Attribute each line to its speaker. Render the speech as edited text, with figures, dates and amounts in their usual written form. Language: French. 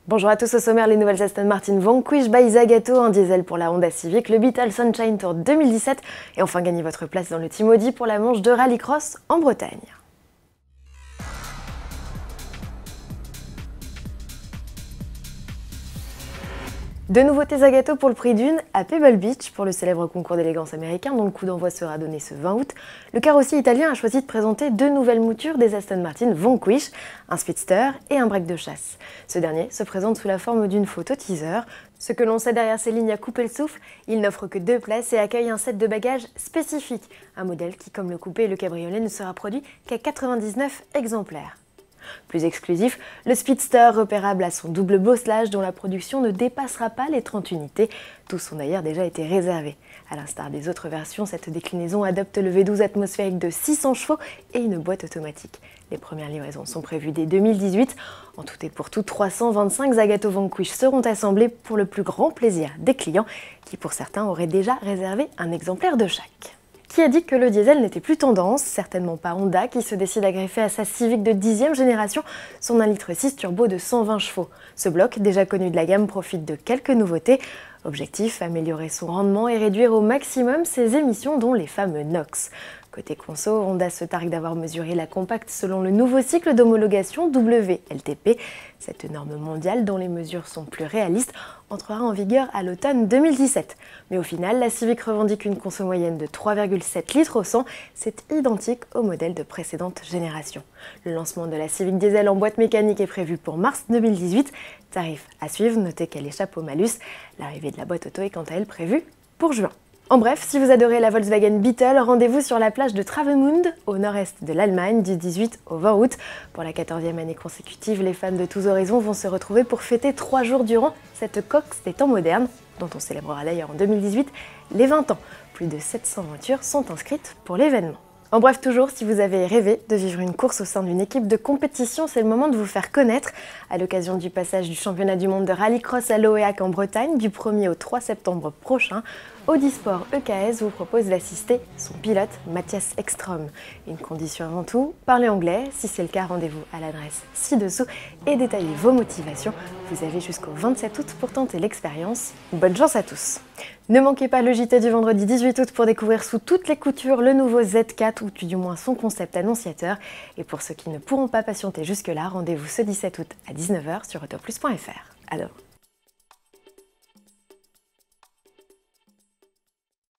Speaker 1: Bonjour à tous, au sommaire, les nouvelles Aston Martin Vanquish by Zagato, un diesel pour la Honda Civic, le Beetle Sunshine Tour 2017 et enfin gagnez votre place dans le Team Audi pour la manche de rallycross en Bretagne. Deux nouveautés Zagato pour le prix d'une, à Pebble Beach, pour le célèbre concours d'élégance américain dont le coup d'envoi sera donné ce 20 août, le carrossier italien a choisi de présenter deux nouvelles moutures des Aston Martin Vanquish, un speedster et un break de chasse. Ce dernier se présente sous la forme d'une photo teaser. Ce que l'on sait derrière ces lignes à couper le souffle, il n'offre que 2 places et accueille un set de bagages spécifique, un modèle qui, comme le coupé et le cabriolet, ne sera produit qu'à 99 exemplaires. Plus exclusif, le Speedster repérable à son double bosselage dont la production ne dépassera pas les 30 unités. Tous ont d'ailleurs déjà été réservés. A l'instar des autres versions, cette déclinaison adopte le V12 atmosphérique de 600 chevaux et une boîte automatique. Les premières livraisons sont prévues dès 2018. En tout et pour tout, 325 Zagato Vanquish seront assemblés pour le plus grand plaisir des clients qui, pour certains, auraient déjà réservé un exemplaire de chaque. Qui a dit que le diesel n'était plus tendance? Certainement pas Honda qui se décide à greffer à sa Civic de 10e génération son 1,6 litre turbo de 120 chevaux. Ce bloc, déjà connu de la gamme, profite de quelques nouveautés. Objectif, améliorer son rendement et réduire au maximum ses émissions dont les fameux NOx. Côté conso, Honda se targue d'avoir mesuré la compacte selon le nouveau cycle d'homologation WLTP. Cette norme mondiale, dont les mesures sont plus réalistes, entrera en vigueur à l'automne 2017. Mais au final, la Civic revendique une conso moyenne de 3,7 litres au 100. C'est identique au modèle de précédente génération. Le lancement de la Civic Diesel en boîte mécanique est prévu pour mars 2018. Tarif à suivre, notez qu'elle échappe au malus. L'arrivée de la boîte auto est quant à elle prévue pour juin. En bref, si vous adorez la Volkswagen Beetle, rendez-vous sur la plage de Travemünde, au nord-est de l'Allemagne, du 18 au 20 août. Pour la 14e année consécutive, les fans de tous horizons vont se retrouver pour fêter 3 jours durant cette course des temps modernes, dont on célébrera d'ailleurs en 2018 les 20 ans. Plus de 700 voitures sont inscrites pour l'événement. En bref, toujours, si vous avez rêvé de vivre une course au sein d'une équipe de compétition, c'est le moment de vous faire connaître. À l'occasion du passage du championnat du monde de rallycross à Loéac en Bretagne, du 1er au 3 septembre prochain, Audi Sport EKS vous propose d'assister son pilote Mathias Ekström. Une condition avant tout, parlez anglais. Si c'est le cas, rendez-vous à l'adresse ci-dessous et détaillez vos motivations. Vous avez jusqu'au 27 août pour tenter l'expérience. Bonne chance à tous! Ne manquez pas le JT du vendredi 18 août pour découvrir sous toutes les coutures le nouveau Z4 ou du moins son concept annonciateur. Et pour ceux qui ne pourront pas patienter jusque-là, rendez-vous ce 17 août à 19 h sur autoplus.fr. À demain.